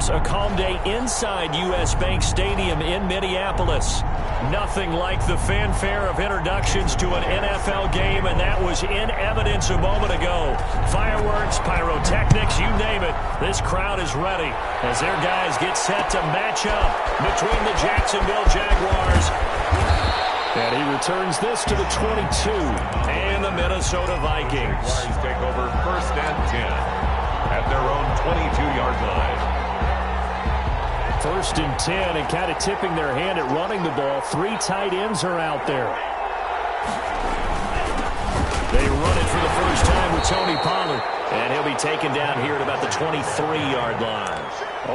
Jaguars. A calm day inside U.S. Bank Stadium in Minneapolis. Nothing like the fanfare of introductions to an NFL game, and that was in evidence a moment ago. Fireworks, pyrotechnics, you name it. This crowd is ready as their guys get set to match up between the Jacksonville Jaguars. And he returns this to the 22 and the Minnesota Vikings. Jaguars take over 1st and 10 at their own 22-yard line. 1st and 10, and kind of tipping their hand at running the ball. 3 tight ends are out there. They run it for the first time with Tony Pollard. And he'll be taken down here at about the 23-yard line.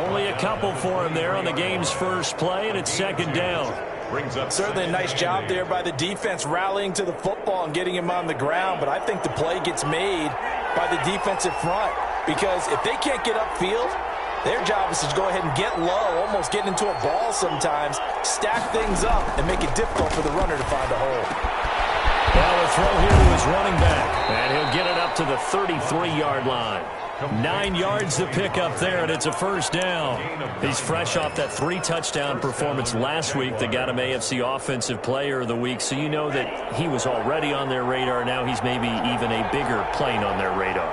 Only a couple for him there on the game's first play, and it's 2nd down. Certainly a nice job there by the defense rallying to the football and getting him on the ground, but I think the play gets made by the defensive front because if they can't get upfield, their job is to go ahead and get low, almost get into a ball sometimes, stack things up, and make it difficult for the runner to find a hole. Well, a throw here to his running back, and he'll get it up to the 33-yard line. 9 yards to pick up there, and it's a 1st down. He's fresh off that 3-touchdown performance last week that got him AFC Offensive Player of the Week, so you know that he was already on their radar. Now he's maybe even a bigger plane on their radar.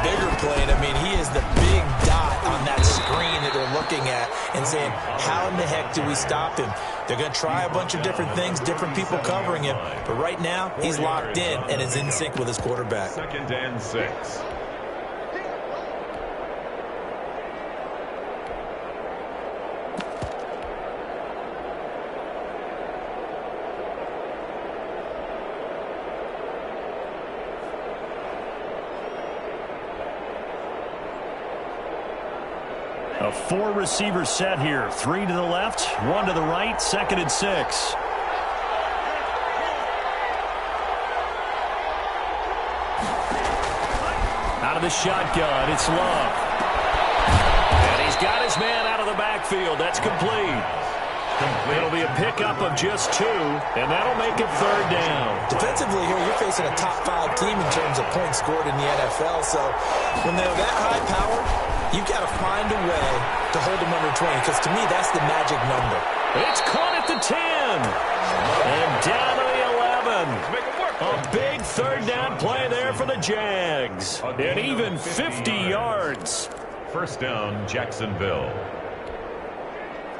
Bigger plane. I mean, he is the big dot on that screen that they're looking at and saying, how in the heck do we stop him? They're going to try a bunch of different things, different people covering him, but right now he's locked in and is in sync with his quarterback. 2nd and 6. A 4-receiver set here. 3 to the left, 1 to the right, 2nd and 6. Out of the shotgun, it's Love. And he's got his man out of the backfield. That's complete. It'll be a pickup of just 2, and that'll make it 3rd down. Defensively here, you're facing a top 5 team in terms of points scored in the NFL, so when they're that high power, you've got to find a way to hold them under 20, because to me, that's the magic number. It's caught at the 10. And down to the 11. A big 3rd down play there for the Jags. And even 50 yards. 1st down, Jacksonville.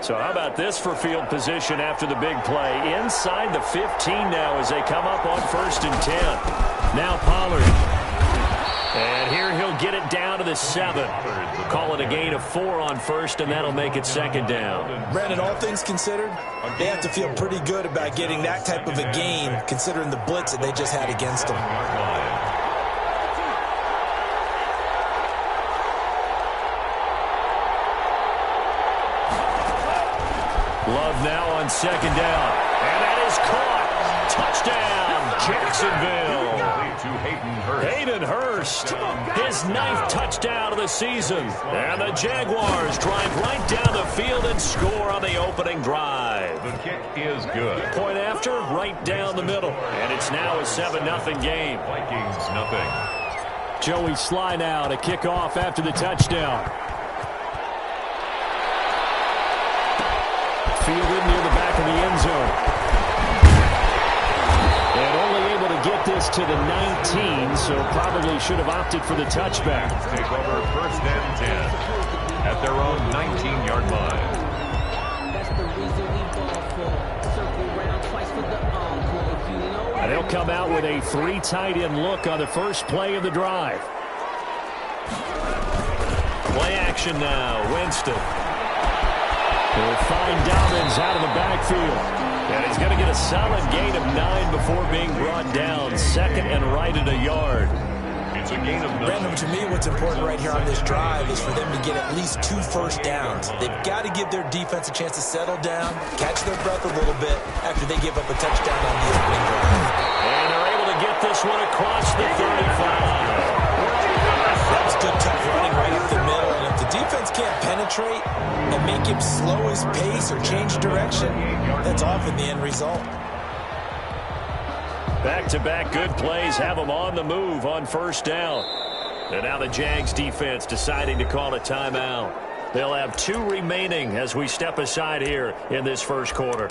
So how about this for field position after the big play? Inside the 15 now as they come up on 1st and 10. Now Pollard. And here he'll get it down to the 7. Call it a gain of 4 on 1st, and that'll make it 2nd down. Brandon, all things considered, they have to feel pretty good about getting that type of a gain, considering the blitz that they just had against them. Love now on 2nd down. And that is caught. Touchdown, Jacksonville. Hayden Hurst, his 9th touchdown of the season. And the Jaguars drive right down the field and score on the opening drive. The kick is good. Point after, right down the middle. And it's now a 7-0 game. Vikings, nothing. Joey Sly now to kick off after the touchdown. Fielded near the back of the end zone. And only able to get this to the 19, so probably should have opted for the touchback. Take over 1st and 10 at their own 19-yard line. And they'll come out with a 3 tight end look on the first play of the drive. Play action now, Winston. He'll find Dobbins out of the backfield. And he's going to get a solid gain of 9 before being brought down. 2nd and right at a yard. It's a gain of 9. Brandon, to me, what's important right here on this drive is for them to get at least 2 first downs. They've got to give their defense a chance to settle down, catch their breath a little bit after they give up a touchdown on the opening drive. And they're able to get this one across the 35. That's good tough running right up the middle. And if the defense can't penetrate and make him slow his pace or change direction, that's often the end result. Back-to-back good plays have them on the move on 1st down. And now the Jags defense deciding to call a timeout. They'll have 2 remaining as we step aside here in this first quarter.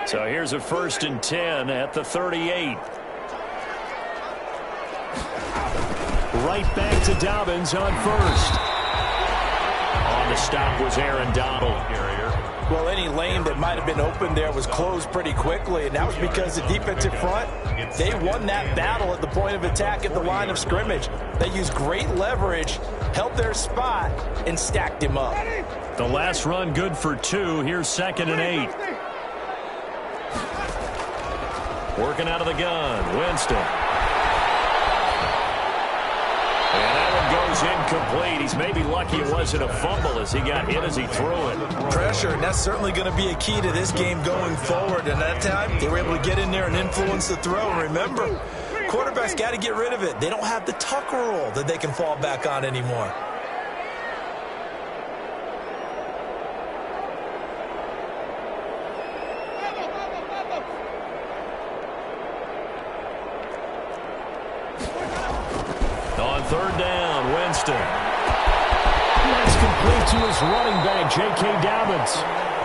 So here's a 1st and 10 at the 38. Right back to Dobbins on 1st. On the stop was Aaron Donald. Well, any lane that might have been open there was closed pretty quickly, and that was because the defensive front, they won that battle at the point of attack at the line of scrimmage. They used great leverage, held their spot, and stacked him up. The last run good for 2. Here's 2nd and 8. Working out of the gun, Winston. And that one goes incomplete. He's maybe lucky it wasn't a fumble as he got hit as he threw it. Pressure, and that's certainly going to be a key to this game going forward. And that time, they were able to get in there and influence the throw. And remember, quarterbacks got to get rid of it. They don't have the tuck rule that they can fall back on anymore. On 3rd down, Winston. That's complete to his running back, J.K. Dobbins.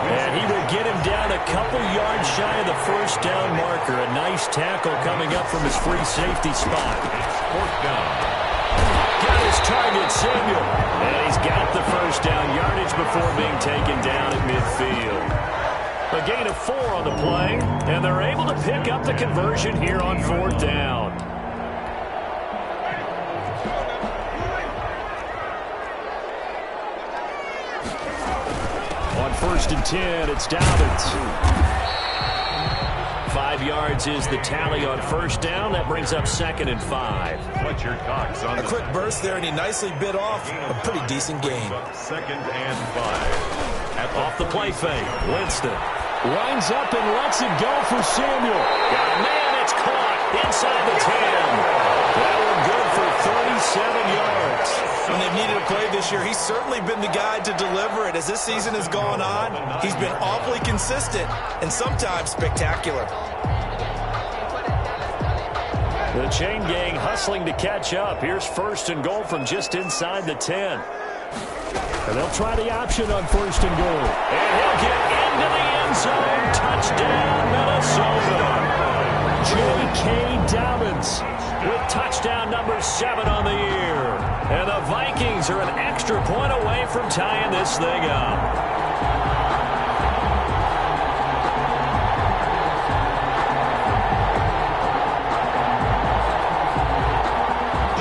And he will get him down a couple yards shy of the 1st down marker. A nice tackle coming up from his free safety spot. 4th down. Got his target, Samuel. And he's got the 1st down yardage before being taken down at midfield. A gain of 4 on the play, and they're able to pick up the conversion here on 4th down. On 1st and 10, it's Dobbins. 5 yards is the tally on 1st down. That brings up 2nd and 5. Fletcher Cox on a quick burst there, and he nicely bit off a pretty decent game. 2nd and 5. Off the play fake, Winston winds up and lets it go for Samuel. Got a man, it's caught inside the 10. That one good for 37 yards. When they've needed a play this year, he's certainly been the guy to deliver it. As this season has gone on, he's been awfully consistent and sometimes spectacular. The chain gang hustling to catch up. Here's 1st and goal from just inside the 10. And they'll try the option on 1st and goal. And he'll get into the end zone. Touchdown, Minnesota. J.K. Dobbins with touchdown number 7 on the year. And the Vikings are an extra point away from tying this thing up.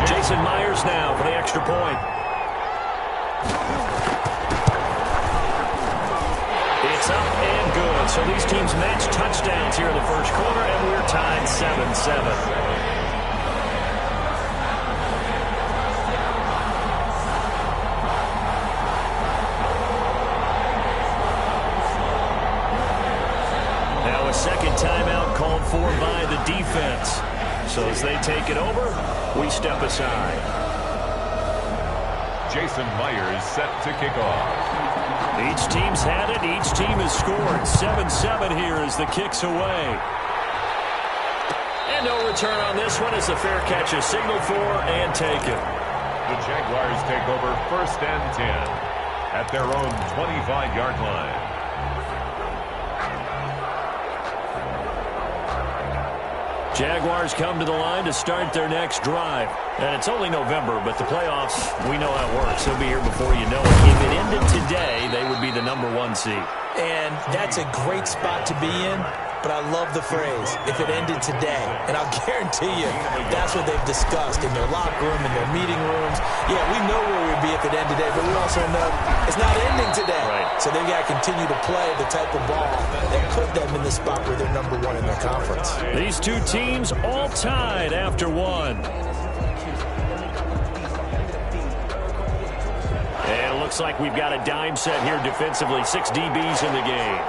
Jason Myers now for the extra point. It's up and good. So these teams match touchdowns here in the first quarter, and we're tied 7-7. Now a second timeout called for by the defense. So as they take it over, we step aside. Jason Myers set to kick off. Each team's had it. Each team has scored. 7-7 here as the kick's away. And no return on this one as the fair catch is signaled for and taken. The Jaguars take over 1st and 10 at their own 25-yard line. Jaguars come to the line to start their next drive. And it's only November, but the playoffs, we know how it works. They'll be here before you know it. If it ended today, they would be the number 1 seed. And that's a great spot to be in, but I love the phrase, if it ended today. And I'll guarantee you, that's what they've discussed in their locker room, in their meeting rooms. Yeah, we know where we'd be if it ended today, but we also know it's not ending today. Right. So they've got to continue to play the type of ball that put them in the spot where they're number 1 in their conference. These two teams all tied after 1. And it looks like we've got a dime set here defensively. 6 DBs in the game.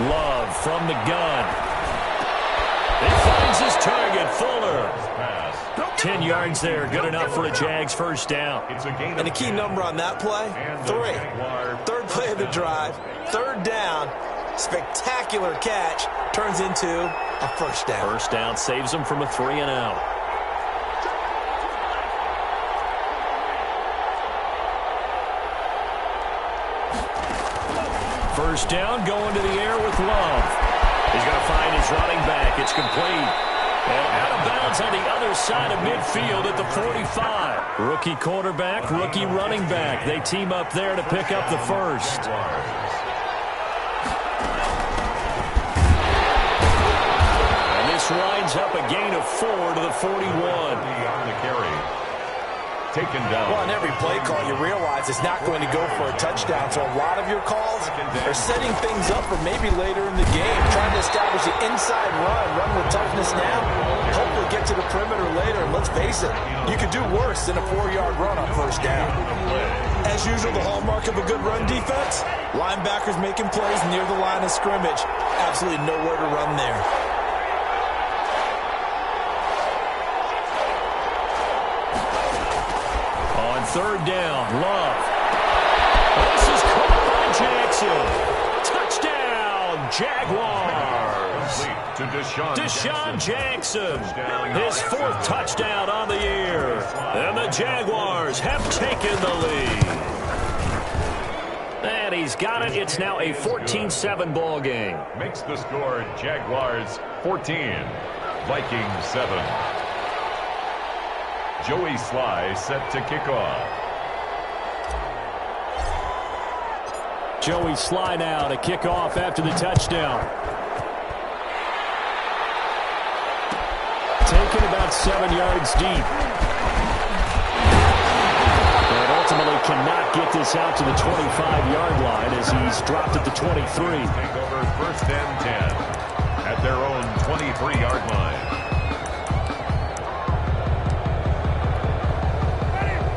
Love from the gun. He finds his target, Fuller. Pass 10 yards there, good enough for a Jags first down. And the key number on that play, 3. Third play of the drive, third down, spectacular catch, turns into a first down. First down saves them from a 3-and-out. First down, going to the air with Love. He's going to find his running back. It's complete. And out of bounds on the other side of midfield at the 45. Rookie quarterback, rookie running back. They team up there to pick up the first. And this lines up a gain of 4 to the 41. On the carry. Taken down. Well, on every play call, you realize it's not going to go for a touchdown. So a lot of your calls are setting things up for maybe later in the game, trying to establish the inside run with toughness now. Hopefully get to the perimeter later. And let's face it, you could do worse than a 4-yard run on first down. As usual, the hallmark of a good run defense, linebackers making plays near the line of scrimmage. Absolutely nowhere to run there. Third down, Love. This is caught by Jackson. Touchdown, Jaguars. To Deshaun Jackson. His 4th touchdown on the year. And the Jaguars have taken the lead. And he's got it. It's now a 14-7 ball game. Makes the score Jaguars 14, Vikings 7. Joey Sly set to kick off. Joey Sly now to kick off after the touchdown. Taken about 7 yards deep. And ultimately cannot get this out to the 25-yard line as he's dropped at the 23. Take over first and 10 at their own 23-yard line.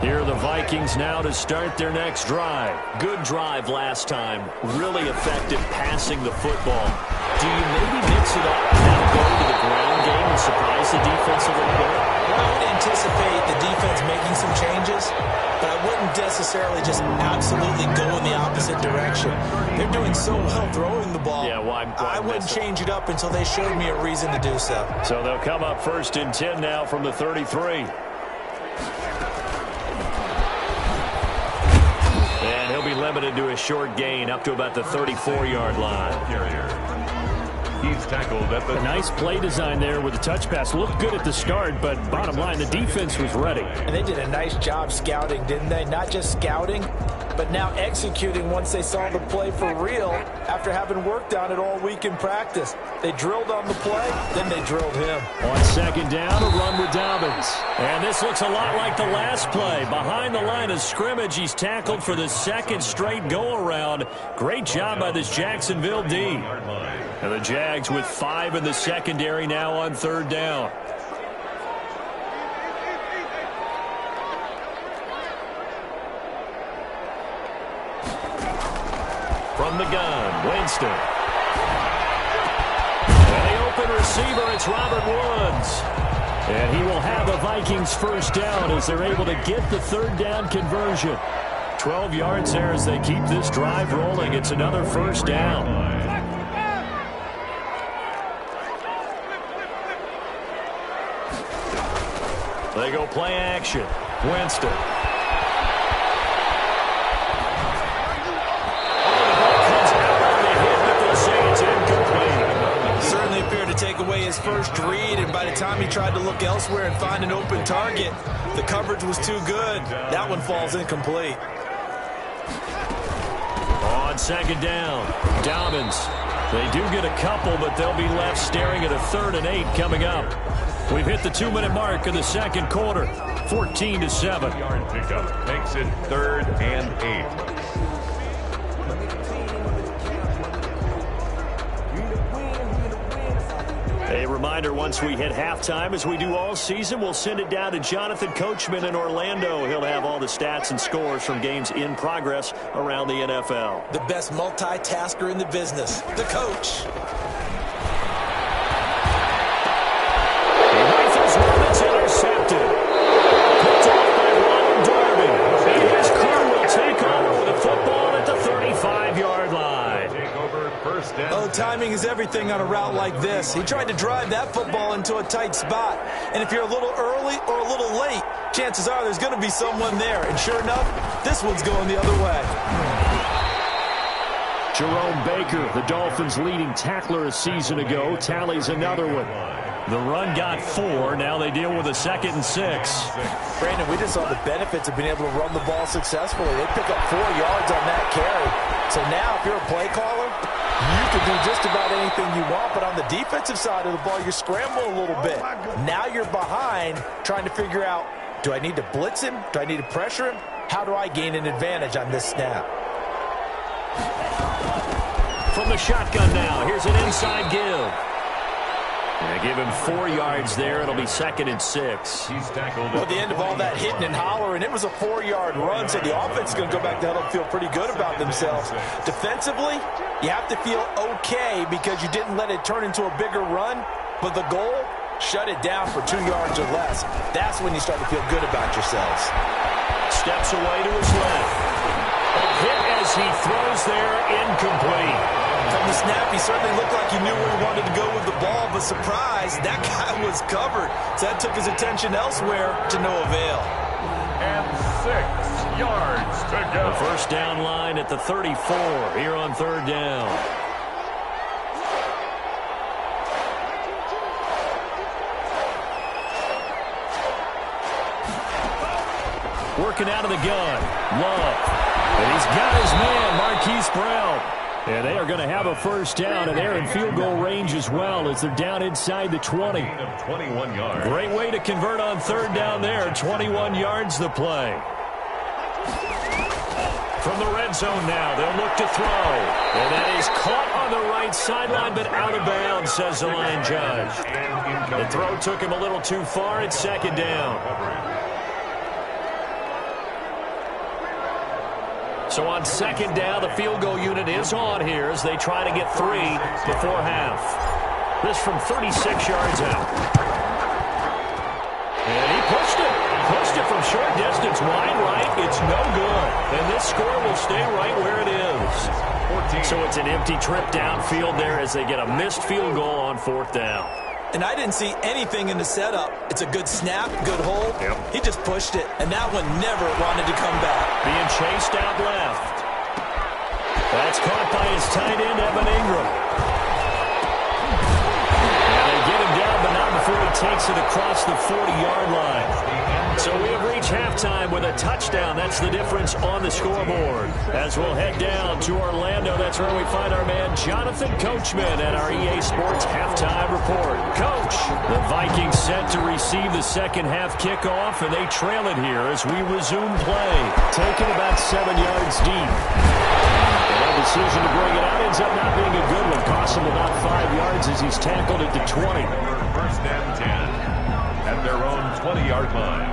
Here are the Vikings now to start their next drive. Good drive last time. Really effective passing the football. Do you maybe mix it up now, go to the ground game and surprise the defense a little bit? Well, I would anticipate the defense making some changes, but I wouldn't necessarily just absolutely go in the opposite direction. They're doing so well throwing the ball. Yeah, I wouldn't change it up until they showed me a reason to do so. So they'll come up first and 10 now from the 33. And he'll be limited to a short gain up to about the 34-yard line. He's tackled at the... A nice play design there with the touch pass. Looked good at the start, but bottom line, the defense was ready. And they did a nice job scouting, didn't they? Not just scouting, but now executing once they saw the play for real after having worked on it all week in practice. They drilled on the play, then they drilled him. On second down, a run with Dobbins. And this looks a lot like the last play. Behind the line of scrimmage, he's tackled for the second straight go-around. Great job by this Jacksonville D. And the Jags with 5 in the secondary now on third down. From the gun, Winston. And the open receiver, it's Robert Woods. And he will have a Vikings first down as they're able to get the third down conversion. 12 yards there as they keep this drive rolling. It's another first down. They go play action. Winston. Certainly appeared to take away his first read, and by the time he tried to look elsewhere and find an open target, the coverage was too good. That one falls incomplete. On second down, Dobbins. They do get a couple, but they'll be left staring at a 3rd and 8 coming up. We've hit the 2-minute mark in the second quarter, 14-7. Yard pickup makes it 3rd and 8. A reminder, once we hit halftime, as we do all season, we'll send it down to Jonathan Coachman in Orlando. He'll have all the stats and scores from games in progress around the NFL. The best multitasker in the business, the coach. He rifles one that's intercepted. first and Oh, 10. timing is everything on a route like this. He tried to drive that football into a tight spot. And if you're a little early or a little late, chances are there's going to be someone there. And sure enough, this one's going the other way. Jerome Baker, the Dolphins' leading tackler a season ago, tallies another one. The run got 4. Now they deal with a 2nd and 6. Brandon, we just saw the benefits of being able to run the ball successfully. They pick up 4 yards on that carry. So now if you're a play caller, you can do just about anything you want. But on the defensive side of the ball, you're scrambling a little bit. Now you're behind trying to figure out, do I need to blitz him? Do I need to pressure him? How do I gain an advantage on this snap? From the shotgun now, here's an inside give. They give him 4 yards there. It'll be 2nd and 6. He's tackled. At the end of all that hitting and hollering, it was a 4-yard run, so the offense is going to go back to huddle and feel pretty good about themselves. Defensively, you have to feel okay because you didn't let it turn into a bigger run, but the goal, shut it down for 2 yards or less. That's when you start to feel good about yourselves. Steps away to his left. A hit as he throws there, incomplete. From the snap, he certainly looked like he knew where he wanted to go with the ball, but surprise, that guy was covered. So that took his attention elsewhere to no avail. And 6 yards to go. The first down line at the 34 here on 3rd down. Working out of the gun. Love. And he's got his man, Marquise Brown. And they are going to have a first down, and they're in field goal range as well as they're down inside the 20. 21 yards. Great way to convert on 3rd down there. 21 yards the play. From the red zone now, they'll look to throw. And that is caught on the right sideline, but out of bounds, says the line judge. The throw took him a little too far. It's 2nd down. So on 2nd down, the field goal unit is on here as they try to get 3 before half. This from 36 yards out. And he pushed it. Pushed it from short distance, wide right. It's no good. And this score will stay right where it is. So it's an empty trip downfield there as they get a missed field goal on 4th down. And I didn't see anything in the setup. It's a good snap, good hold. Yep. He just pushed it, and that one never wanted to come back. Being chased out left. That's caught by his tight end, Evan Ingram. And they get him down, but not before he takes it across the 40-yard line. So we have reached halftime with a touchdown. That's the difference on the scoreboard. As we'll head down to Orlando, that's where we find our man Jonathan Coachman at our EA Sports Halftime Report. Coach, the Vikings set to receive the second half kickoff, and they trail it here as we resume play. Taken about 7 yards deep. The decision to bring it out ends up not being a good one. Cost him about 5 yards as he's tackled at the 20. First and 10 at their own 20-yard line.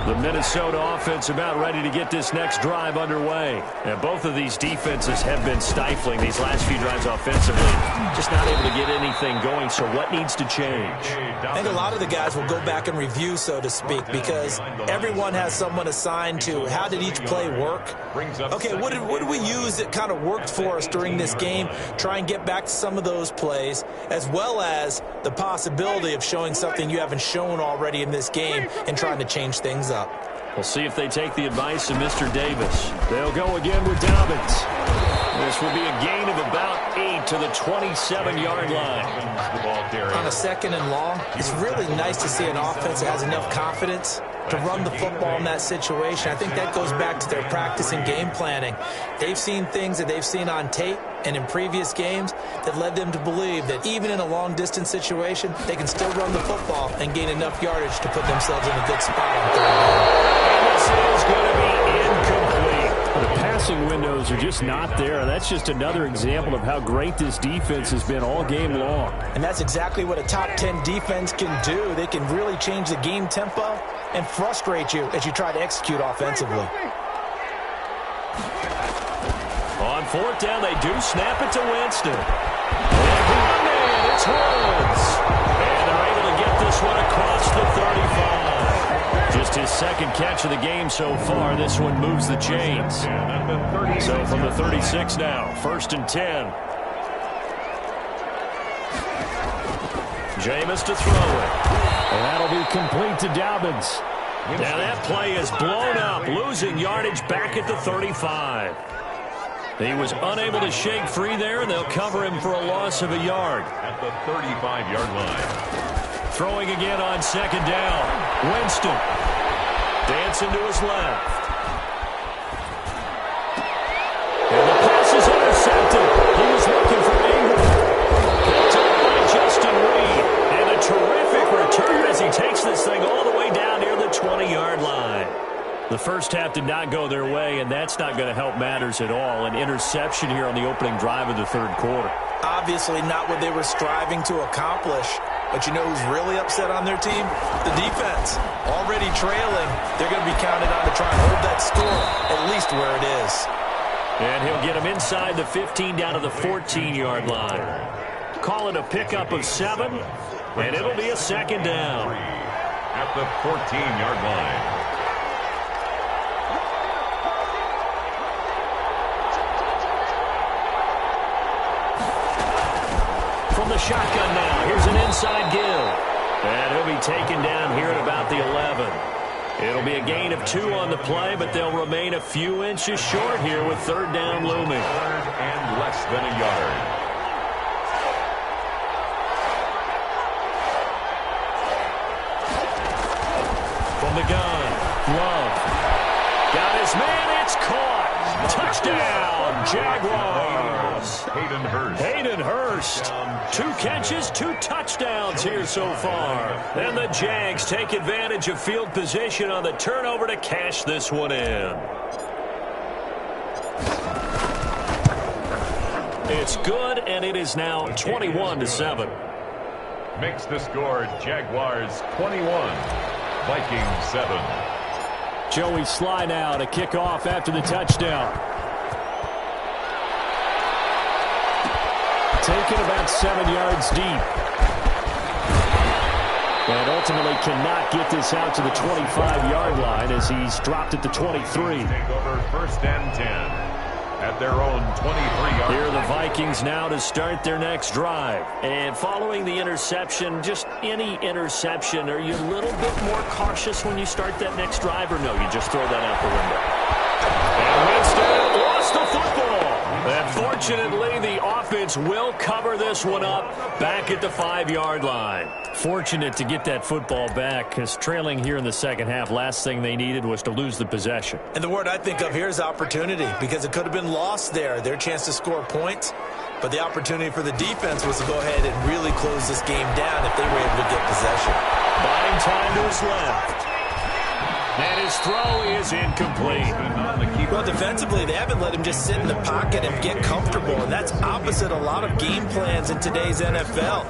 The Minnesota offense about ready to get this next drive underway. And both of these defenses have been stifling these last few drives offensively. Just not able to get anything going, so what needs to change? I think a lot of the guys will go back and review, so to speak, because everyone has someone assigned to how did each play work. Okay, what did we use that kind of worked for us during this game? Try and get back to some of those plays, as well as the possibility of showing something you haven't shown already in this game and trying to change things up. We'll see if they take the advice of Mr. Davis. They'll go again with Dobbins. This will be a gain of about 8 to the 27-yard line. On a 2nd and long, it's really nice to see an offense that has enough confidence to run the football in that situation. I think that goes back to their practice and game planning. They've seen things that they've seen on tape and in previous games that led them to believe that even in a long-distance situation, they can still run the football and gain enough yardage to put themselves in a good spot on 3rd down. This is going to be incomplete. The passing windows are just not there. That's just another example of how great this defense has been all game long. And that's exactly what a top 10 defense can do. They can really change the game tempo and frustrate you as you try to execute offensively. On 4th down, they do snap it to Winston. And it's Woods. And they're able to get this one across the 35. Just his second catch of the game so far. This one moves the chains. So from the 36 now, 1st and 10. Jameis to throw it. And that'll be complete to Dobbins. Now that play is blown up, losing yardage back at the 35. He was unable to shake free there, and they'll cover him for a loss of a yard. At the 35-yard line. Throwing again on 2nd down. Winston dancing to his left. And the pass is intercepted. He was looking for Ingram. Picked up by Justin Reed. And a terrific return as he takes this thing all the way down near the 20-yard line. The first half did not go their way, and that's not going to help matters at all. An interception here on the opening drive of the 3rd quarter. Obviously not what they were striving to accomplish. But you know who's really upset on their team? The defense. Already trailing. They're going to be counted on to try and hold that score, at least where it is. And he'll get him inside the 15 down to the 14-yard line. Call it a pickup of 7, and it'll be a 2nd down. At the 14-yard line. From the shotgun now, here's an inside give. And he'll be taken down here at about the 11. It'll be a gain of 2 on the play, but they'll remain a few inches short here with 3rd down looming. And less than a yard. From the gun, Love. Got his man, it's caught. Touchdown, Jaguars. Hayden Hurst. 2 catches, 2 touchdowns here so far. And the Jags take advantage of field position on the turnover to cash this one in. It's good, and it is now 21-7. Makes the score Jaguars 21, Vikings 7. Joey Sly now to kick off after the touchdown. Taken about 7 yards deep. And ultimately cannot get this out to the 25-yard line as he's dropped at the 23. Take over 1st and 10. At their own 23-yard. Here are the Vikings now to start their next drive. And following the interception, just any interception, are you a little bit more cautious when you start that next drive, or no, you just throw that out the window? And Winston lost the football. And fortunately, the offense will cover this one up back at the 5-yard line. Fortunate to get that football back, because trailing here in the second half, last thing they needed was to lose the possession. And the word I think of here is opportunity, because it could have been lost there, their chance to score points. But the opportunity for the defense was to go ahead and really close this game down if they were able to get possession. Buying time to his left. And his throw is incomplete. Well, defensively, they haven't let him just sit in the pocket and get comfortable, and that's opposite a lot of game plans in today's NFL.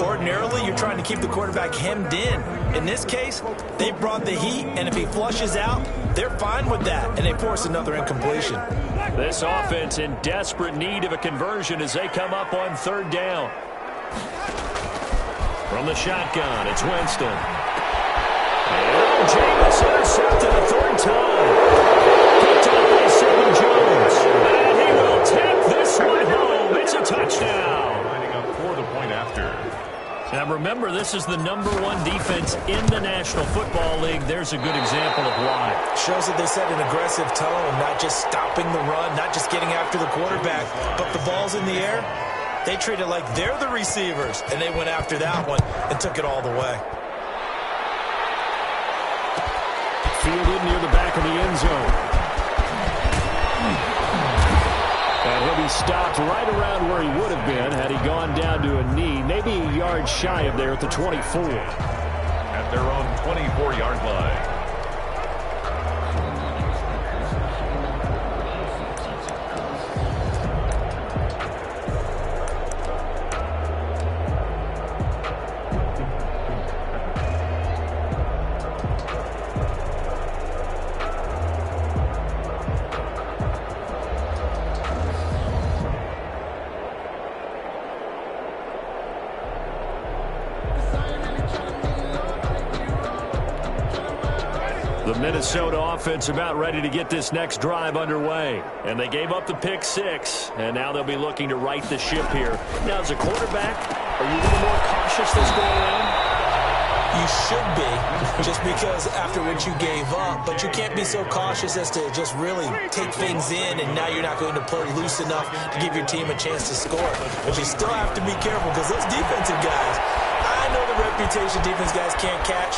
Ordinarily, you're trying to keep the quarterback hemmed in. In this case, they brought the heat, and if he flushes out, they're fine with that, and they force another incompletion. This offense in desperate need of a conversion as they come up on 3rd down. From the shotgun, it's Winston. And Jameis intercepted a 3rd time. Picked up by Sidney Jones. And he will take this one home. It's a touchdown. Lining up for the point after. Now remember, this is the #1 defense in the National Football League. There's a good example of why. Shows that they set an aggressive tone, not just stopping the run, not just getting after the quarterback, but the ball's in the air. They treat it like they're the receivers, and they went after that one and took it all the way. Fielded near the back of the end zone. And he'll be stopped right around where he would have been had he gone down to a knee, maybe a yard shy of there at the 24. At their own 24-yard line. Minnesota offense about ready to get this next drive underway. And they gave up the pick 6, and now they'll be looking to right the ship here. Now, as a quarterback, are you a little more cautious this go around? You should be, just because after what you gave up, but you can't be so cautious as to just really take things in, and now you're not going to play loose enough to give your team a chance to score. But you still have to be careful because those defensive guys, I know the reputation defense guys can't catch.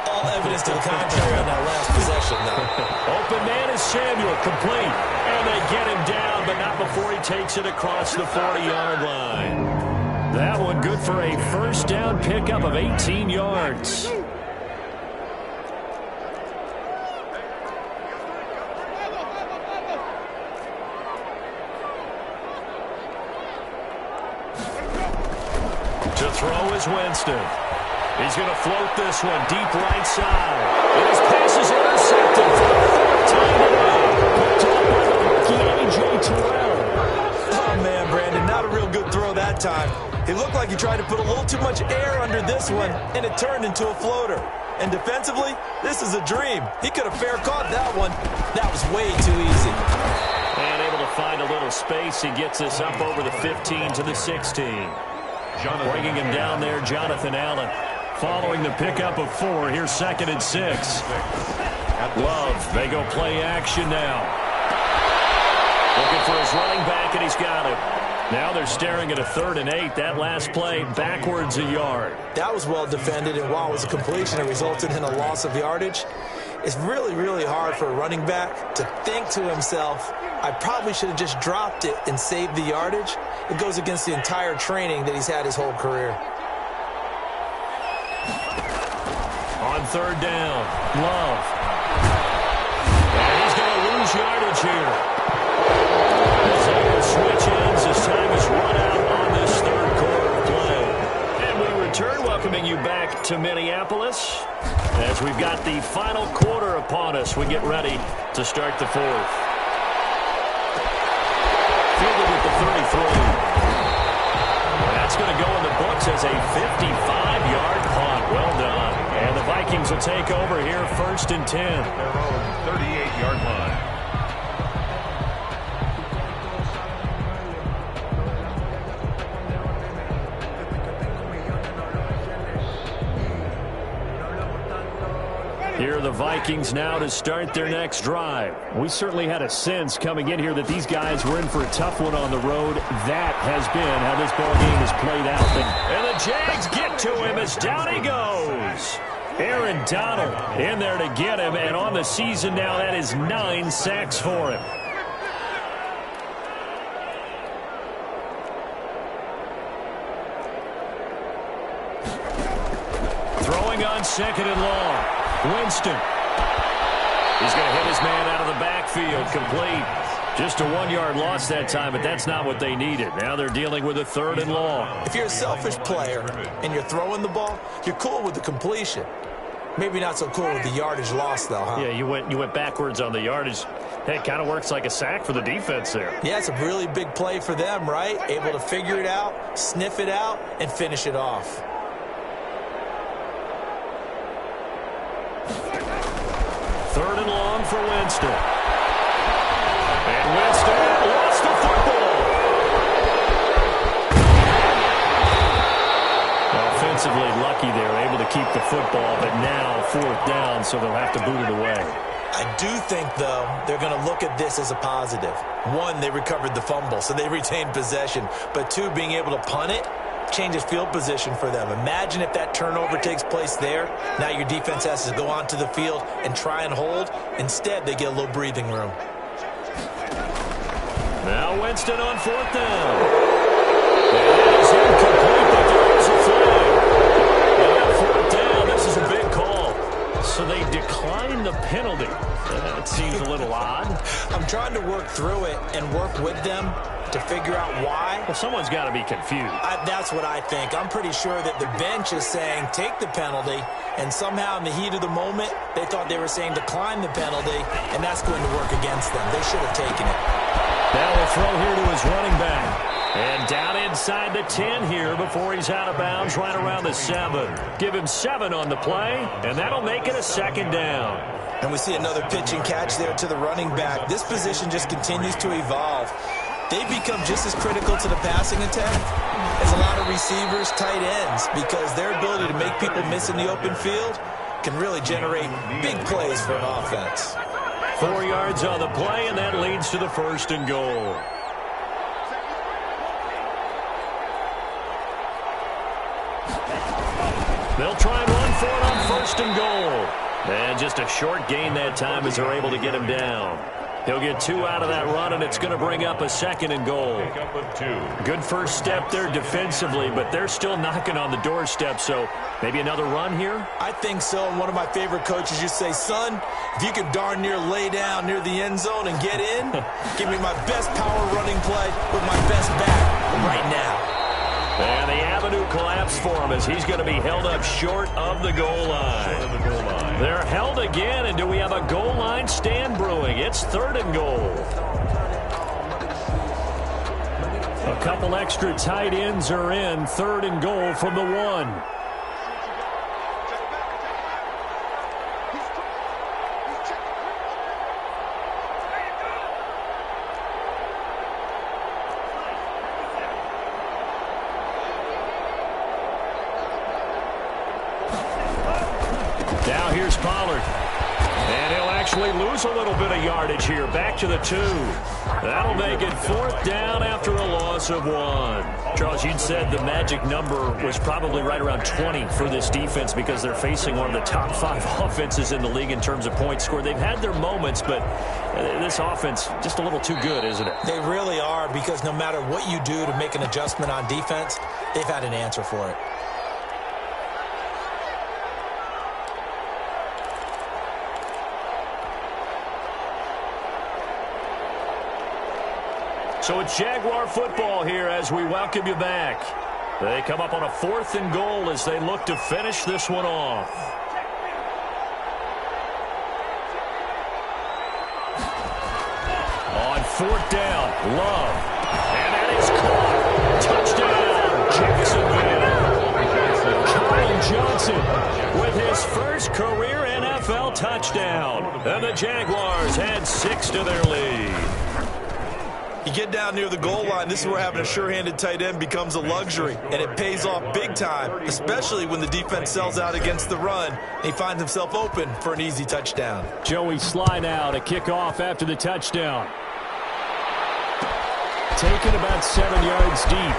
All evidence to the contrary on that last possession, though. Open man is Samuel, complete. And they get him down, but not before he takes it across the 40-yard line. That one good for a first down pickup of 18 yards. To throw is Winston. He's going to float this one deep right side. And his pass is intercepted for the 4th time today. Picked up by the rookie A.J. Terrell. Oh, man, Brandon, not a real good throw that time. It looked like he tried to put a little too much air under this one, and it turned into a floater. And defensively, this is a dream. He could have fair caught that one. That was way too easy. And able to find a little space. He gets this up over the 15 to the 16. Bringing him down there, Jonathan Allen. Following the pickup of 4, here's 2nd and 6. Love, they go play action now. Looking for his running back, and he's got him. Now they're staring at a 3rd and 8. That last play backwards a yard. That was well defended, and while it was a completion, it resulted in a loss of yardage. It's really, really hard for a running back to think to himself, I probably should have just dropped it and saved the yardage. It goes against the entire training that he's had his whole career. On 3rd down, Love. And he's going to lose yardage here. As they will switch ends as time is run out on this 3rd quarter play. And we return, welcoming you back to Minneapolis as we've got the final quarter upon us. We get ready to start the 4th. Fielded at the 33. That's going to go in the books as a 55-yard punt. Well done. And the Vikings will take over here 1st and 10. Their own 38-yard line. Here are the Vikings now to start their next drive. We certainly had a sense coming in here that these guys were in for a tough one on the road. That has been how this ball game has played out. And the Jags get to him as down he goes. Aaron Donald in there to get him, and on the season now, that is 9 sacks for him. Throwing on 2nd and long. Winston. He's going to hit his man out of the backfield. Complete. Just a 1-yard loss that time, but that's not what they needed. Now they're dealing with a 3rd and long. If you're a selfish player and you're throwing the ball, you're cool with the completion. Maybe not so cool with the yardage loss, though, huh? Yeah, you went backwards on the yardage. Hey, it kind of works like a sack for the defense there. Yeah, it's a really big play for them, right? Able to figure it out, sniff it out, and finish it off. 3rd and long for Winston. And Winston lost the football. Offensively lucky they're able to keep the football, but now 4th down, so they'll have to boot it away. I do think, though, they're going to look at this as a positive. 1, they recovered the fumble, so they retained possession. But 2, being able to punt it changes field position for them. Imagine if that turnover takes place there. Now your defense has to go onto the field and try and hold. Instead, they get a little breathing room. Now Winston on 4th down. It is incomplete, but there is a flag. And on 4th down, this is a big call. So they decline the penalty. That seems a little odd. I'm trying to work through it and work with them to figure out why. Well, someone's got to be confused. That's what I think. I'm pretty sure that the bench is saying take the penalty, and somehow in the heat of the moment, they thought they were saying decline the penalty, and that's going to work against them. They should have taken it. Now we'll throw here to his running back. And down inside the 10 here before he's out of bounds right around the 7. Give him 7 on the play, and that'll make it a second down. And we see another pitch and catch there to the running back. This position just continues to evolve. They become just as critical to the passing attack as a lot of receivers, tight ends, because their ability to make people miss in the open field can really generate big plays for an offense. 4 yards on the play, and that leads to the 1st and goal. They'll try and run for it on 1st and goal. And just a short gain that time as they're able to get him down. He'll get 2 out of that run, and it's going to bring up a 2nd and goal. Good first step there defensively, but they're still knocking on the doorstep, so maybe another run here? I think so, and one of my favorite coaches used to say, son, if you can darn near lay down near the end zone and get in, give me my best power running play with my best back right now. And the avenue collapsed for him as he's going to be held up short of the goal line. They're held again, and do we have a goal line stand brewing? It's 3rd and goal. A couple extra tight ends are in. 3rd and goal from the 1. Now here's Pollard. And he'll actually lose a little bit of yardage here. Back to the 2. That'll make it 4th down after a loss of 1. Charles, you'd said the magic number was probably right around 20 for this defense because they're facing one of the top 5 offenses in the league in terms of points scored. They've had their moments, but this offense just a little too good, isn't it? They really are, because no matter what you do to make an adjustment on defense, they've had an answer for it. So it's Jaguar football here as we welcome you back. They come up on a 4th and goal as they look to finish this one off. On 4th down, Love. And that is caught. Touchdown, Jacksonville. Kyle Johnson with his first career NFL touchdown. And the Jaguars had 6 to their lead. You get down near the goal line, this is where having a sure-handed tight end becomes a luxury, and it pays off big time, especially when the defense sells out against the run, and he finds himself open for an easy touchdown. Joey slide out, a kickoff after the touchdown. Taken about 7 yards deep.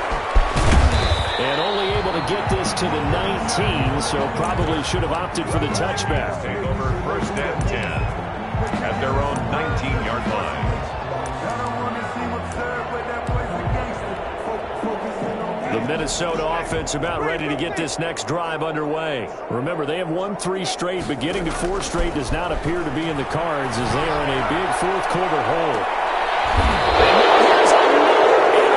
And only able to get this to the 19, so probably should have opted for the touchback. Take over 1st and 10 at their own 19-yard line. The Minnesota offense about ready to get this next drive underway. Remember, they have won 3 straight, but getting to 4 straight does not appear to be in the cards as they are in a big 4th quarter hole.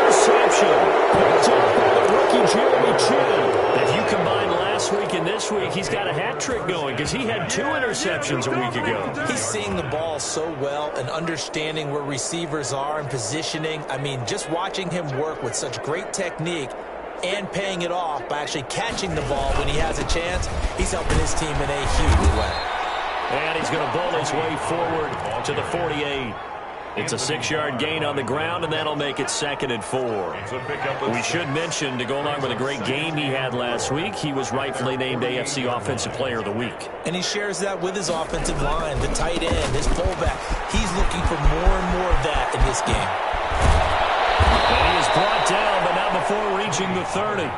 Interception. Picked up by the rookie Jeremy Chin. If you combine last week and this week, he's got a hat trick going because he had 2 interceptions a week ago. He's seeing the ball so well and understanding where receivers are and positioning. I mean, just watching him work with such great technique and paying it off by actually catching the ball when he has a chance, he's helping his team in a huge way. And he's going to bowl his way forward to the 48. It's a 6-yard gain on the ground, and that'll make it 2nd and 4. We should mention, to go along with a great game he had last week, he was rightfully named AFC Offensive Player of the Week. And he shares that with his offensive line, the tight end, his fullback. He's looking for more and more of that in this game. And he is brought down, but not before reaching the 30.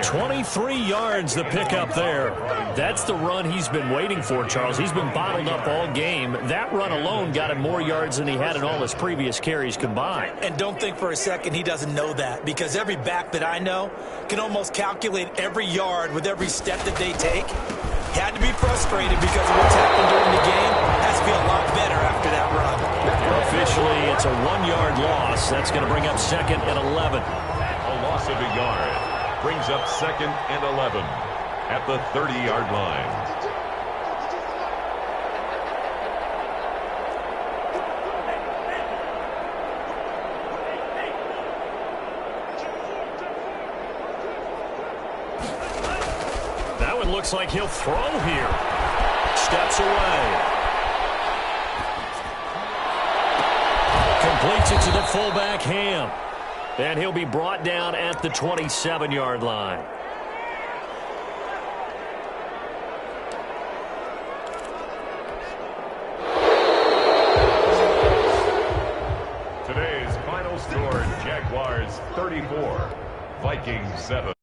23 yards the pickup there. That's the run he's been waiting for, Charles. He's been bottled up all game. That run alone got him more yards than he had in all his previous carries combined. And don't think for a second he doesn't know that, because every back that I know can almost calculate every yard with every step that they take. He had to be frustrated because of what's happened during the game. Has to be a lot better after that run. Officially, it's a 1-yard loss. That's going to bring up 2nd and 11. A loss of a yard brings up 2nd and 11 at the 30-yard line. looks like he'll throw here. Steps away. Completes it to the fullback, Ham. And he'll be brought down at the 27-yard line. Today's final score, Jaguars 34, Vikings 7.